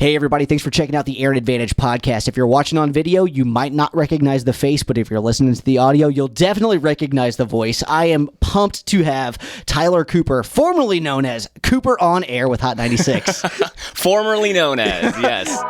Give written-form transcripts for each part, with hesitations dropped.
Hey, everybody. Thanks for checking out the Aaron Advantage podcast. If you're watching on video, you might not recognize the face, but if you're listening to the audio, you'll definitely recognize the voice. I am pumped to have Tyler Cooper, formerly known as Cooper on Air with Hot 96. Formerly known as, yes.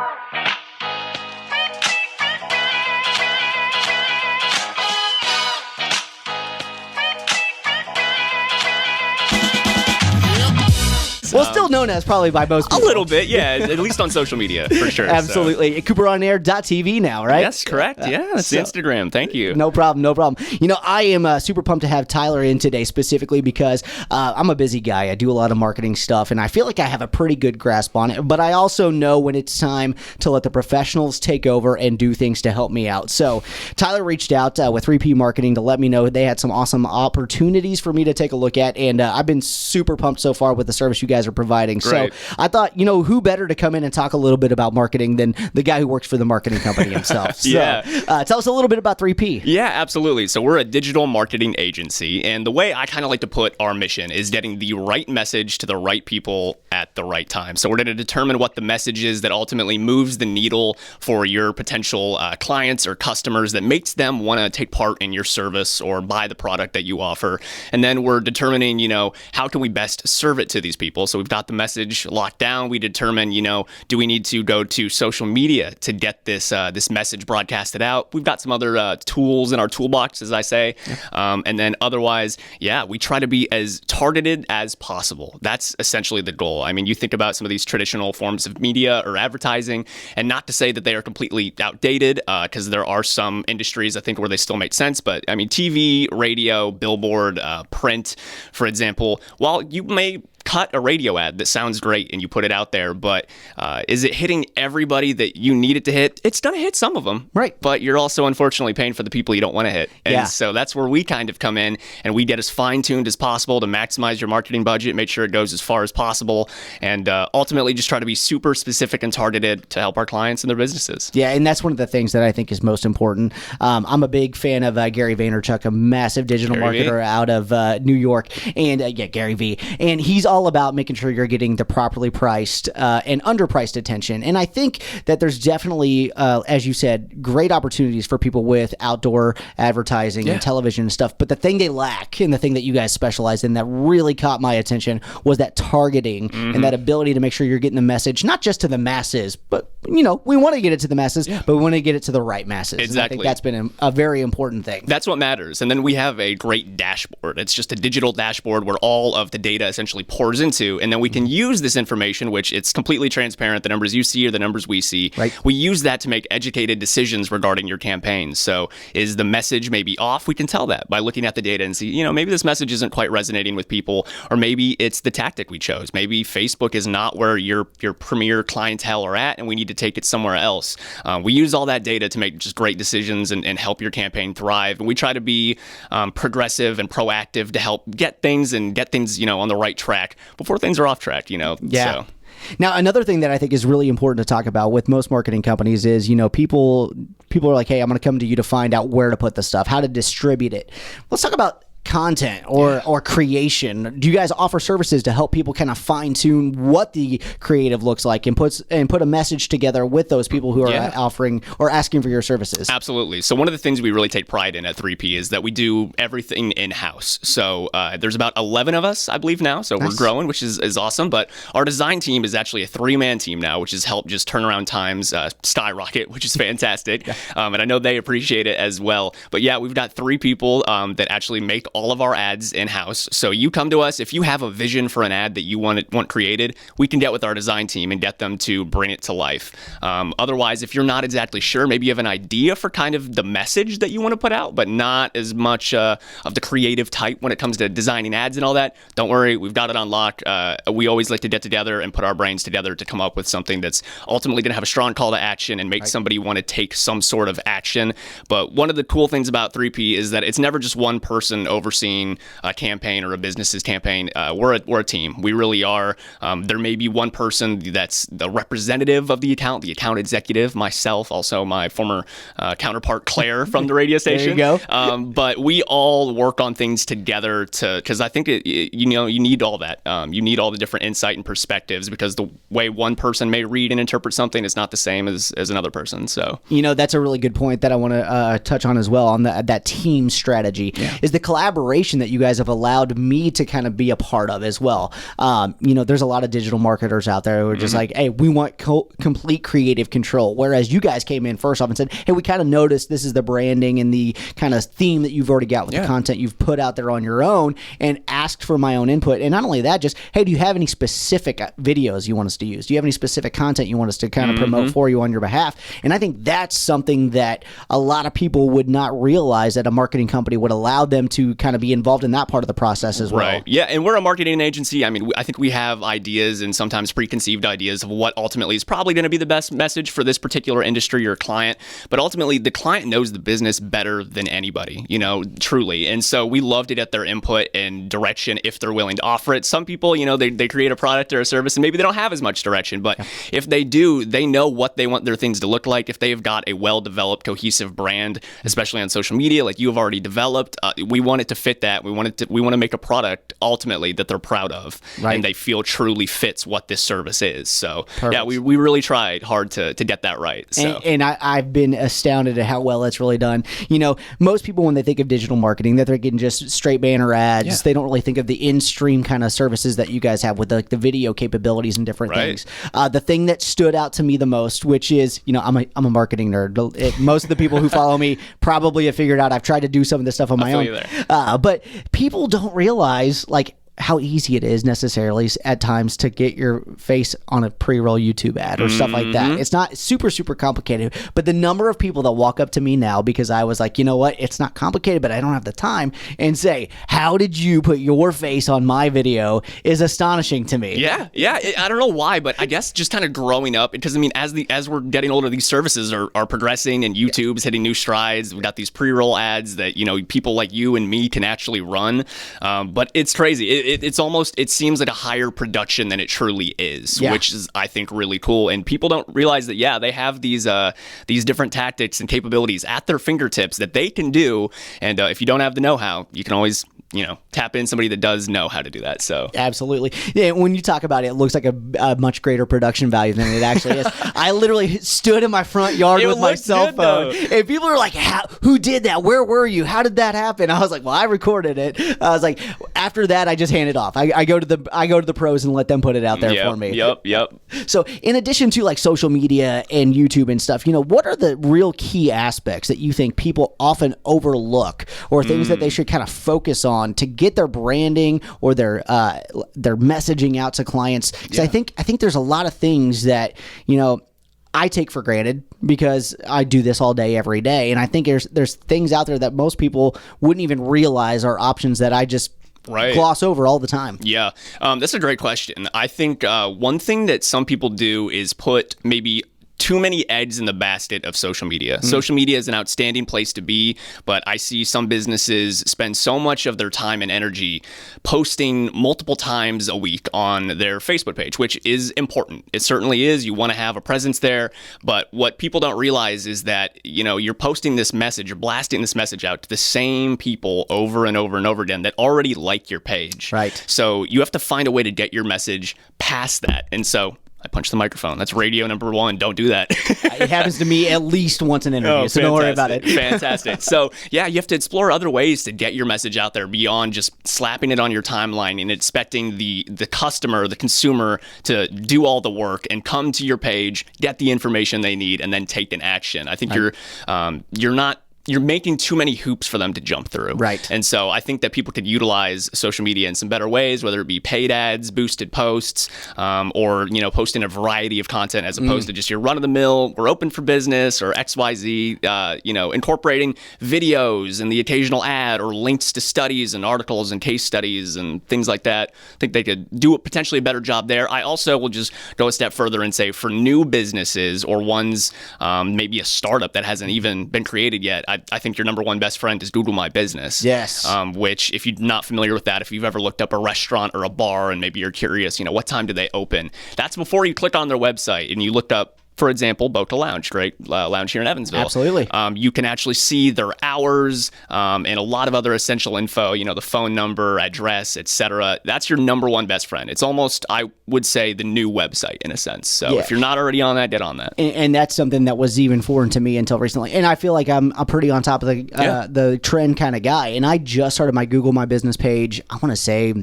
Well, still known as probably by most people. A little bit, yeah. At least on social media, for sure. Absolutely. So. CooperOnAir.tv now, right? Yes, correct. Yeah, that's Instagram. Thank you. No problem. You know, I am super pumped to have Tyler in today specifically because I'm a busy guy. I do a lot of marketing stuff, and I feel like I have a pretty good grasp on it. But I also know when it's time to let the professionals take over and do things to help me out. So Tyler reached out with 3P Marketing to let me know they had some awesome opportunities for me to take a look at, and I've been super pumped so far with the service you guys are providing. Great. So I thought, you know, who better to come in and talk a little bit about marketing than the guy who works for the marketing company himself. So, yeah. Tell us a little bit about 3P. Yeah, absolutely. So we're a digital marketing agency, and the way I kind of like to put our mission is getting the right message to the right people at the right time. So we're going to determine what the message is that ultimately moves the needle for your potential clients or customers that makes them want to take part in your service or buy the product that you offer. And then we're determining, you know, how can we best serve it to these people? So we've got the message locked down. We determine, you know, do we need to go to social media to get this this message broadcasted out? We've got some other tools in our toolbox, as I say. And then otherwise, yeah, we try to be as targeted as possible. That's essentially the goal. I mean, you think about some of these traditional forms of media or advertising, and not to say that they are completely outdated, because there are some industries, I think, where they still make sense. But I mean, TV, radio, billboard, print, for example, while you may cut a radio ad that sounds great and you put it out there, but is it hitting everybody that you need it to hit? It's going to hit some of them. Right. But you're also unfortunately paying for the people you don't want to hit. And so that's where we kind of come in, and we get as fine-tuned as possible to maximize your marketing budget, make sure it goes as far as possible, and ultimately just try to be super specific and targeted to help our clients and their businesses. Yeah, and that's one of the things that I think is most important. I'm a big fan of Gary Vaynerchuk, a massive digital marketer out of New York, and Gary V. And he's all about making sure you're getting the properly priced and underpriced attention. And I think that there's definitely, as you said, great opportunities for people with outdoor advertising and television and stuff. But the thing they lack, and the thing that you guys specialize in that really caught my attention, was that targeting and that ability to make sure you're getting the message, not just to the masses, but, you know, we want to get it to the masses, but we want to get it to the right masses. Exactly. And I think that's been a very important thing. That's what matters. And then we have a great dashboard. It's just a digital dashboard where all of the data essentially pours into, and then we can use this information, which it's completely transparent. The numbers you see are the numbers we see. Right. We use that to make educated decisions regarding your campaigns. So is the message maybe off? We can tell that by looking at the data and see, you know, maybe this message isn't quite resonating with people, or maybe it's the tactic we chose. Maybe Facebook is not where your premier clientele are at, and we need to take it somewhere else. We use all that data to make just great decisions and help your campaign thrive. And we try to be progressive and proactive to help get things, you know, on the right track before things are off track, you know. Yeah. So. Now, another thing that I think is really important to talk about with most marketing companies is, you know, people are like, hey, I'm going to come to you to find out where to put the stuff, how to distribute it. Let's talk about content or creation. Do you guys offer services to help people kind of fine tune what the creative looks like and put a message together with those people who are offering or asking for your services? Absolutely. So one of the things we really take pride in at 3P is that we do everything in-house. So there's about 11 of us, I believe now. So we're growing, which is awesome. But our design team is actually a 3-man team now, which has helped just turnaround times skyrocket, which is fantastic. And I know they appreciate it as well. But yeah, we've got 3 people that actually make all of our ads in-house. So you come to us, if you have a vision for an ad that you want created, we can get with our design team and get them to bring it to life. Otherwise, if you're not exactly sure, maybe you have an idea for kind of the message that you want to put out, but not as much of the creative type when it comes to designing ads and all that, don't worry, we've got it on lock. We always like to get together and put our brains together to come up with something that's ultimately going to have a strong call to action and make somebody want to take some sort of action. But one of the cool things about 3P is that it's never just one person over overseeing a campaign or a business's campaign. We're a team. We really are. There may be one person that's the representative of the account executive, myself, also my former counterpart Claire from the radio station. There you go. But we all work on things together because I think you need all that. You need all the different insight and perspectives, because the way one person may read and interpret something is not the same as another person. So that's a really good point that I want to touch on as well, on that team strategy. Is the collaboration that you guys have allowed me to kind of be a part of as well. There's a lot of digital marketers out there who are just like, hey, we want complete creative control, whereas you guys came in first off and said, hey, we kind of noticed this is the branding and the kind of theme that you've already got with the content you've put out there on your own, and asked for my own input. And not only that, just, hey, do you have any specific videos you want us to use? Do you have any specific content you want us to kind of promote for you on your behalf? And I think that's something that a lot of people would not realize, that a marketing company would allow them to kind of be involved in that part of the process as well. Right. Yeah. And we're a marketing agency. I mean, I think we have ideas, and sometimes preconceived ideas, of what ultimately is probably going to be the best message for this particular industry or client. But ultimately, the client knows the business better than anybody, truly. And so we love to get their input and direction if they're willing to offer it. Some people, they create a product or a service and maybe they don't have as much direction. But if they do, they know what they want their things to look like. If they've got a well-developed, cohesive brand, especially on social media, like you have already developed, we want it to fit that. We want to make a product ultimately that they're proud of, and they feel truly fits what this service is. So yeah, we really tried hard to get that right. So. And I've been astounded at how well it's really done. Most people, when they think of digital marketing, they're thinking just straight banner ads. Yeah. They don't really think of the in-stream kind of services that you guys have with the video capabilities and different things. The thing that stood out to me the most, which is, I'm a marketing nerd. Most of the people who follow me probably have figured out I've tried to do some of this stuff on my own. But people don't realize, like, how easy it is necessarily at times to get your face on a pre-roll YouTube ad or stuff like that. It's not super, super complicated, but the number of people that walk up to me now, because I was like, you know what, it's not complicated, but I don't have the time, and say, how did you put your face on my video, is astonishing to me. Yeah. I don't know why, but I guess just kind of growing up, because I mean, as we're getting older, these services are progressing, and YouTube's hitting new strides. We got these pre-roll ads that, people like you and me can actually run. But it's crazy. It seems like a higher production than it truly is, which is, I think, really cool. And people don't realize that, they have these different tactics and capabilities at their fingertips that they can do. And if you don't have the know-how, you can always tap in somebody that does know how to do that. So absolutely. Yeah, when you talk about it, it looks like a much greater production value than it actually is. I literally stood in my front yard with my cell phone, and people are like, who did that? Where were you? How did that happen? I was like, well, I recorded it. I was like, after that, I just hand it off. I go to the pros and let them put it out there for me. Yep. So in addition to like social media and YouTube and stuff, what are the real key aspects that you think people often overlook, or things that they should kind of focus on to get their branding or their messaging out to clients? Because I think there's a lot of things that I take for granted because I do this all day, every day, and I think there's things out there that most people wouldn't even realize are options that I just gloss over all the time. Yeah, that's a great question. I think one thing that some people do is put maybe too many eggs in the basket of social media. Social media is an outstanding place to be, but I see some businesses spend so much of their time and energy posting multiple times a week on their Facebook page, which is important. It certainly is. You want to have a presence there, but what people don't realize is that, you're posting this message, you're blasting this message out to the same people over and over and over again that already like your page. Right. So you have to find a way to get your message past that. And so I punched the microphone. That's radio number one. Don't do that. It happens to me at least once an interview, so don't worry about it. Fantastic. So, you have to explore other ways to get your message out there beyond just slapping it on your timeline and expecting the customer, the consumer, to do all the work and come to your page, get the information they need, and then take an action. I think you're making too many hoops for them to jump through. Right. And so I think that people could utilize social media in some better ways, whether it be paid ads, boosted posts, or, posting a variety of content as opposed to just your run-of-the-mill, we're open for business, or XYZ, incorporating videos and the occasional ad or links to studies and articles and case studies and things like that. I think they could do potentially a better job there. I also will just go a step further and say for new businesses or ones, maybe a startup that hasn't even been created yet, I think your number one best friend is Google My Business. Yes. Which, if you're not familiar with that, if you've ever looked up a restaurant or a bar and maybe you're curious, what time do they open? That's before you click on their website and you looked up, for example, Boca Lounge, great lounge here in Evansville. Absolutely. You can actually see their hours and a lot of other essential info, the phone number, address, etc. That's your number one best friend. It's almost, I would say, the new website in a sense. So if you're not already on that, get on that. And that's something that was even foreign to me until recently. And I feel like I'm pretty on top of the trend kind of guy. And I just started my Google My Business page, I want to say,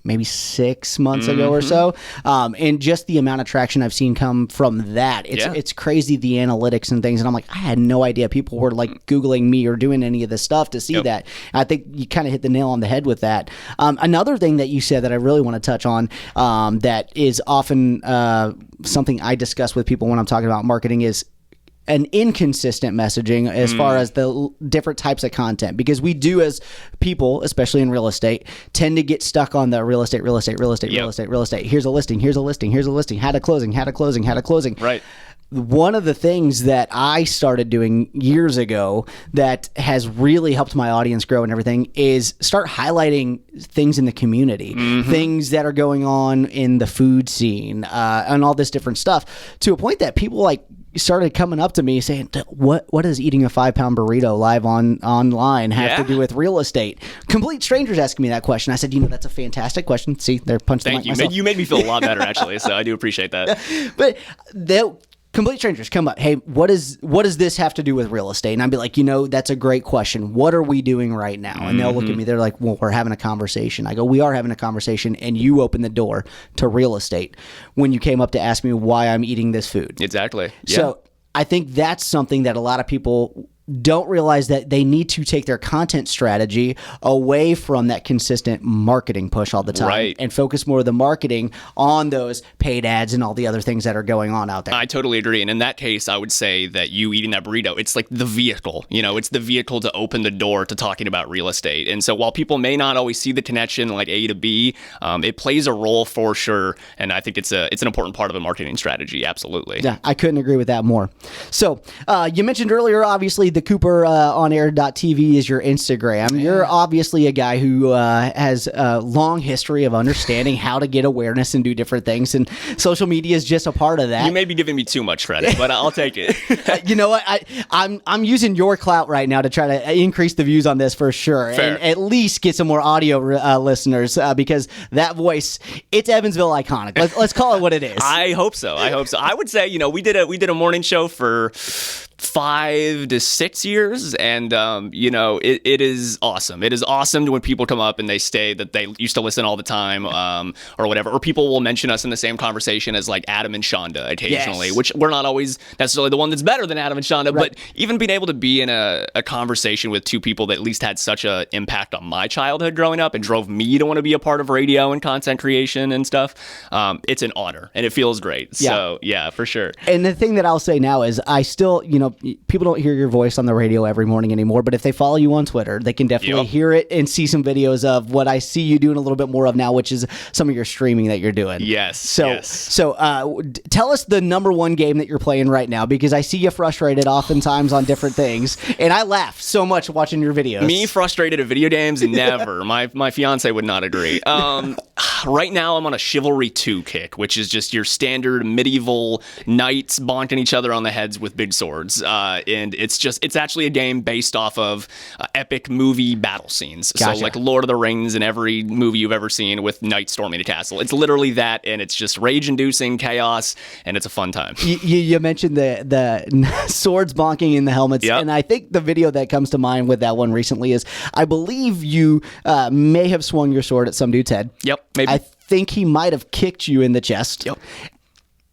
maybe 6 months ago or so. And just the amount of traction I've seen come from that. It's crazy, the analytics and things. And I'm like, I had no idea people were like Googling me or doing any of this stuff to see that. I think you kind of hit the nail on the head with that. Another thing that you said that I really want to touch on that is often something I discuss with people when I'm talking about marketing is an inconsistent messaging as far as the different types of content, because we do, as people, especially in real estate, tend to get stuck on the real estate. Here's a listing, how to closing. Right. One of the things that I started doing years ago that has really helped my audience grow and everything is start highlighting things in the community, things that are going on in the food scene, and all this different stuff, to a point that people started coming up to me saying, what does eating a 5-pound burrito live online have to do with real estate? Complete strangers asking me that question. I said, that's a fantastic question. See, they're punching. Thank you. You made me feel a lot better, actually. So I do appreciate that. But complete strangers come up. Hey, what does this have to do with real estate? And I'd be like, that's a great question. What are we doing right now? And they'll look at me. They're like, well, we're having a conversation. I go, we are having a conversation, and you opened the door to real estate when you came up to ask me why I'm eating this food. Exactly. Yeah. So I think that's something that a lot of people don't realize, that they need to take their content strategy away from that consistent marketing push all the time, and focus more of the marketing on those paid ads and all the other things that are going on out there. I totally agree. And in that case, I would say that you eating that burrito, it's like the vehicle, it's the vehicle to open the door to talking about real estate. And so while people may not always see the connection like A to B, it plays a role for sure. And I think it's an important part of a marketing strategy. Absolutely. Yeah, I couldn't agree with that more. So you mentioned earlier, obviously, the Cooper onair.tv is your Instagram. You're obviously a guy who has a long history of understanding how to get awareness and do different things, and social media is just a part of that. You may be giving me too much credit, but I'll take it. You know what? I'm using your clout right now to try to increase the views on this for sure. Fair. And at least get some more audio listeners, because that voice, it's Evansville iconic. Let's call it what it is. I hope so. I would say, we did a morning show for 5 to 6 years, and it is awesome. It is awesome when people come up and they say that they used to listen all the time, or whatever, or people will mention us in the same conversation as like Adam and Shonda occasionally, which we're not always necessarily the one that's better than Adam and Shonda, but even being able to be in a conversation with two people that at least had such an impact on my childhood growing up and drove me to want to be a part of radio and content creation and stuff, it's an honor and it feels great. So yeah, for sure. And the thing that I'll say now is, I still, people don't hear your voice on the radio every morning anymore, but if they follow you on Twitter, they can definitely hear it and see some videos of what I see you doing a little bit more of now, which is some of your streaming that you're doing. Yes. So tell us the number one game that you're playing right now, because I see you frustrated oftentimes on different things, and I laugh so much watching your videos. Me frustrated at video games? Never. My fiance would not agree. Right now I'm on a Chivalry 2 kick, which is just your standard medieval knights bonking each other on the heads with big swords. And it's actually a game based off of epic movie battle scenes. Gotcha. So like Lord of the Rings and every movie you've ever seen with knights storming a castle. It's literally that, and it's just rage-inducing chaos, and it's a fun time. You mentioned the swords bonking in the helmets, and I think the video that comes to mind with that one recently is, I believe you may have swung your sword at some dude's head. Yep, maybe. I think he might have kicked you in the chest. Yep.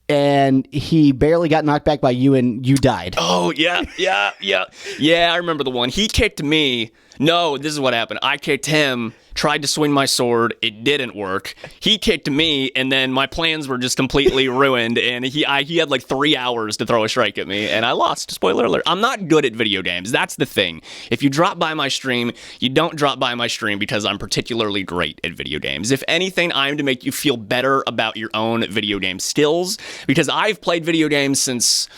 And he barely got knocked back by you, and you died. Oh, yeah. I remember the one. He kicked me. No, this is what happened. I kicked him, tried to swing my sword. It didn't work. He kicked me, and then my plans were just completely ruined, and he had like 3 hours to throw a strike at me, and I lost. Spoiler alert. I'm not good at video games. That's the thing. If you drop by my stream, you don't drop by my stream because I'm particularly great at video games. If anything, I'm to make you feel better about your own video game skills, because I've played video games since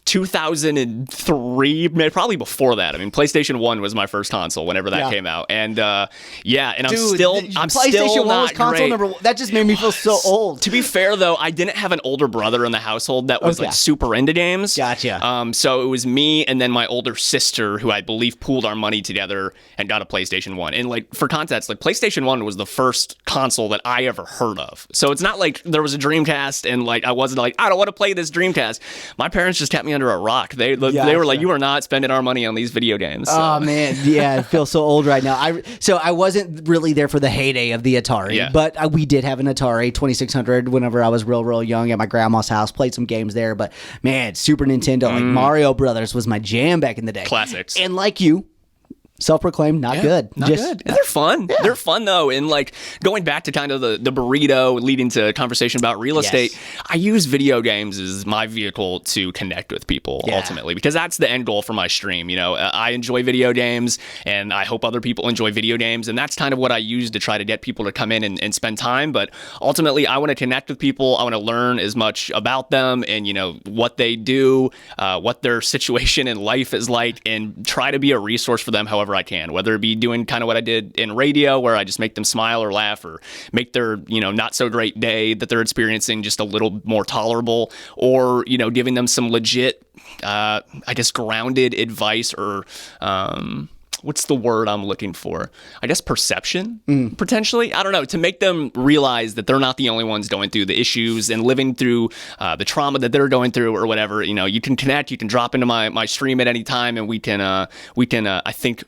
2003, probably before that. I mean, PlayStation 1 was my first console whenever that came out. And and I'm still PlayStation 1 not was console great. number one. That just made me feel so old. To be fair, though, I didn't have an older brother in the household that was like super into games. Gotcha. So it was me and then my older sister who I believe pooled our money together and got a PlayStation 1. And like for context, like PlayStation 1 was the first console that I ever heard of. So it's not like there was a Dreamcast and like I wasn't like, I don't want to play this Dreamcast. My parents just kept me under a rock. They were like, you are not spending our money on these video games. So. Oh man, yeah, I feel so old right now. I wasn't really there for the heyday of the Atari, but we did have an Atari 2600 whenever I was real young at my grandma's house. Played some games there, but man, Super Nintendo, like Mario Brothers was my jam back in the day. Classics. And like you, self-proclaimed not good. Not good. They're fun. Yeah. They're fun though. And like going back to kind of the burrito leading to a conversation about real estate, I use video games as my vehicle to connect with people ultimately, because that's the end goal for my stream. You know, I enjoy video games and I hope other people enjoy video games. And that's kind of what I use to try to get people to come in and spend time. But ultimately I want to connect with people. I want to learn as much about them and, you know, what they do, what their situation in life is like, and try to be a resource for them however I can, whether it be doing kind of what I did in radio where I just make them smile or laugh or make their, you know, not so great day that they're experiencing just a little more tolerable, or, you know, giving them some legit, I guess, grounded advice or, what's the word I'm looking for? I guess perception, potentially. I don't know, to make them realize that they're not the only ones going through the issues and living through the trauma that they're going through or whatever. You know, you can connect, you can drop into my stream at any time, and we can I think,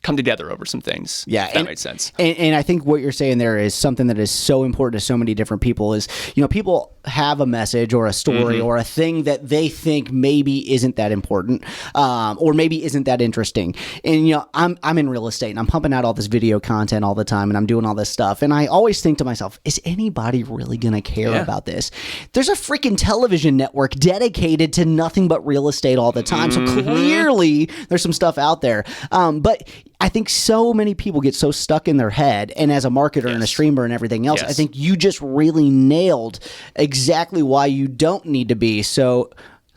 come together over some things. Yeah, if that makes sense. And I think what you're saying there is something that is so important to so many different people is, you know, people have a message or a story or a thing that they think maybe isn't that important, or maybe isn't that interesting. And, you know, I'm in real estate and I'm pumping out all this video content all the time and I'm doing all this stuff. And I always think to myself, is anybody really going to care about this? There's a freaking television network dedicated to nothing but real estate all the time. So clearly there's some stuff out there. But I think so many people get so stuck in their head, and as a marketer and a streamer and everything else, I think you just really nailed exactly why you don't need to be so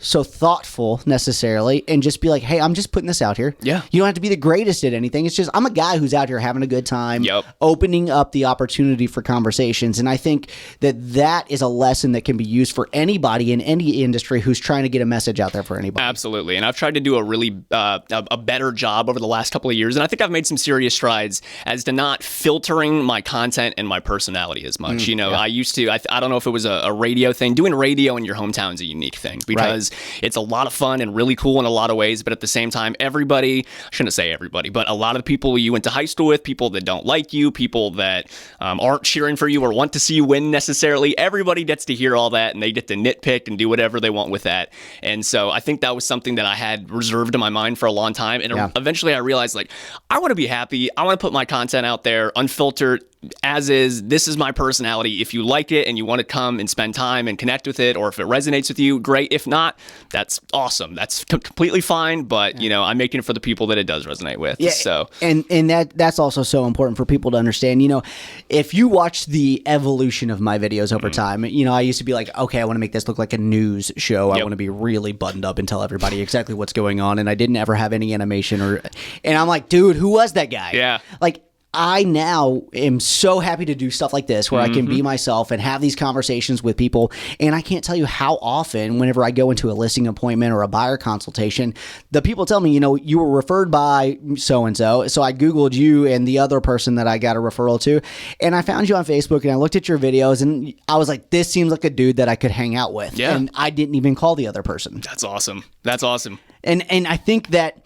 thoughtful necessarily, and just be like, hey, I'm just putting this out here. Yeah. You don't have to be the greatest at anything. It's just, I'm a guy who's out here having a good time, opening up the opportunity for conversations. And I think that is a lesson that can be used for anybody in any industry who's trying to get a message out there for anybody. Absolutely. And I've tried to do a really a better job over the last couple of years. And I think I've made some serious strides as to not filtering my content and my personality as much. You know, I used to, I don't know if it was a radio thing. Doing radio in your hometown is a unique thing, because it's a lot of fun and really cool in a lot of ways, but at the same time, I shouldn't say everybody, but a lot of the people you went to high school with, people that don't like you, people that aren't cheering for you or want to see you win necessarily, everybody gets to hear all that and they get to nitpick and do whatever they want with that. And so I think that was something that I had reserved in my mind for a long time. And eventually I realized, like, I want to be happy. I want to put my content out there unfiltered, as is. This is my personality. If you like it and you want to come and spend time and connect with it, or if it resonates with you, great. If not, that's awesome. That's completely fine. But you know, I'm making it for the people that it does resonate with. Yeah. So and that's also so important for people to understand. You know, if you watch the evolution of my videos over time, you know, I used to be like, okay, I want to make this look like a news show. I want to be really buttoned up and tell everybody exactly what's going on. And I didn't ever have any animation and I'm like, dude, who was that guy? Yeah. Like, I now am so happy to do stuff like this where I can be myself and have these conversations with people. And I can't tell you how often, whenever I go into a listing appointment or a buyer consultation, the people tell me, you know, you were referred by so-and-so. So I Googled you and the other person that I got a referral to. And I found you on Facebook and I looked at your videos and I was like, this seems like a dude that I could hang out with. Yeah. And I didn't even call the other person. That's awesome. That's awesome. And I think that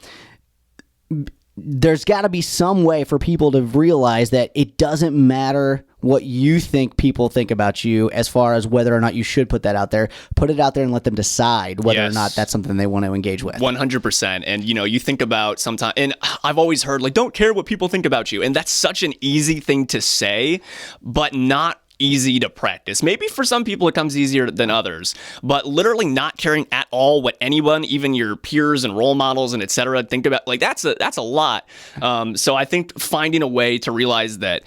there's got to be some way for people to realize that it doesn't matter what you think people think about you as far as whether or not you should put that out there. Put it out there and let them decide whether or not that's something they want to engage with. 100%. And, you know, you think about sometimes, and I've always heard, like, don't care what people think about you. And that's such an easy thing to say, but not easy to practice. Maybe for some people it comes easier than others, but literally not caring at all what anyone, even your peers and role models and etc., think about, like, that's a lot. So I think finding a way to realize that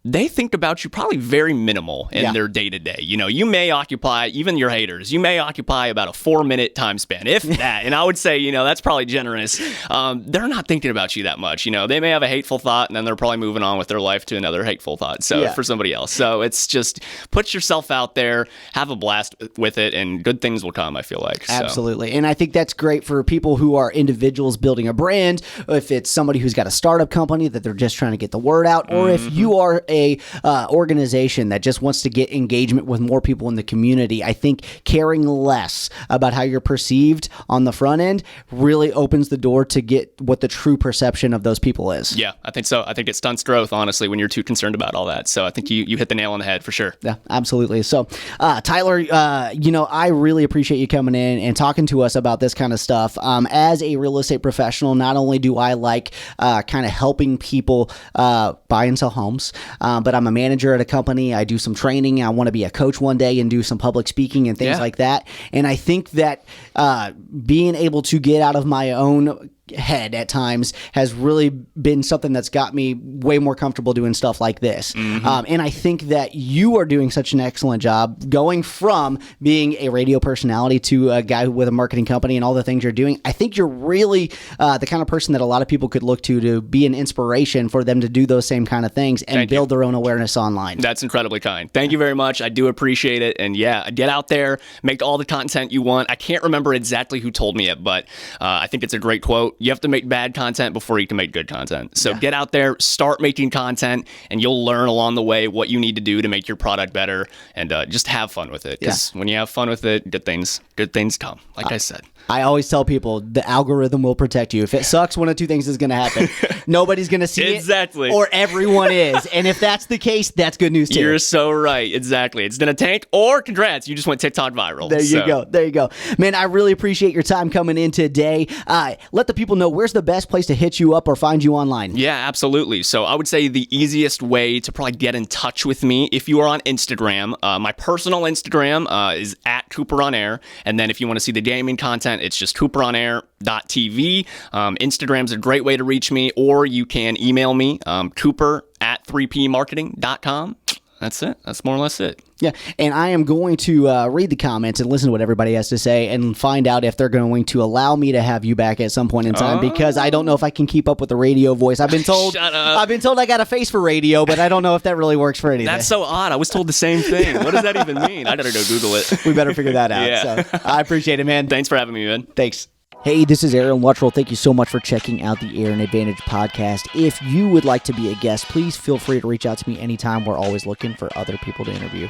they think about you probably very minimal in their day-to-day. You know, you may occupy, even your haters, you may occupy about a 4-minute time span, if that. And I would say, you know, that's probably generous. They're not thinking about you that much. You know, they may have a hateful thought and then they're probably moving on with their life to another hateful thought. So for somebody else. So it's just put yourself out there, have a blast with it, and good things will come, I feel like. Absolutely. And I think that's great for people who are individuals building a brand, if it's somebody who's got a startup company that they're just trying to get the word out, or if you are a organization that just wants to get engagement with more people in the community. I think caring less about how you're perceived on the front end really opens the door to get what the true perception of those people is. Yeah, I think so. I think it stunts growth, honestly, when you're too concerned about all that. So I think you hit the nail on the head for sure. Yeah, absolutely. So, Tyler, you know, I really appreciate you coming in and talking to us about this kind of stuff. As a real estate professional, not only do I like kind of helping people buy and sell homes, but I'm a manager at a company. I do some training. I want to be a coach one day and do some public speaking and things like that. And I think that being able to get out of my own head at times has really been something that's got me way more comfortable doing stuff like this. And I think that you are doing such an excellent job going from being a radio personality to a guy with a marketing company and all the things you're doing. I think you're really the kind of person that a lot of people could look to be an inspiration for them to do those same kind of things and build their own awareness online. That's incredibly kind. Thank you very much. I do appreciate it. And yeah, get out there, make all the content you want. I can't remember exactly who told me it, but I think it's a great quote. You have to make bad content before you can make good content. So get out there, start making content, and you'll learn along the way what you need to do to make your product better, and just have fun with it. Because when you have fun with it, good things come, like I said. I always tell people the algorithm will protect you. If it sucks, one of two things is going to happen. Nobody's going to see it, or everyone is. And if that's the case, that's good news too. You're so right. Exactly. It's going to tank, or congrats, you just went TikTok viral. There you go. There you go. Man, I really appreciate your time coming in today. Let the people know, where's the best place to hit you up or find you online? Yeah, absolutely. So I would say the easiest way to probably get in touch with me, if you are on Instagram, my personal Instagram is @CooperOnAir. And then if you want to see the gaming content, it's just CooperOnAir.tv. Instagram's a great way to reach me, or you can email me, Cooper@3pmarketing.com. That's it. That's more or less it. Yeah, and I am going to read the comments and listen to what everybody has to say and find out if they're going to allow me to have you back at some point in time, because I don't know if I can keep up with the radio voice. I've been told Shut up. I've been told I got a face for radio, but I don't know if that really works for anything. That's so odd. I was told the same thing. What does that even mean? I gotta go Google it. We better figure that out. So I appreciate it, man. Thanks for having me, man. Thanks. Hey, this is Aaron Luttrull. Thank you so much for checking out the Aaron Advantage podcast. If you would like to be a guest, please feel free to reach out to me anytime. We're always looking for other people to interview.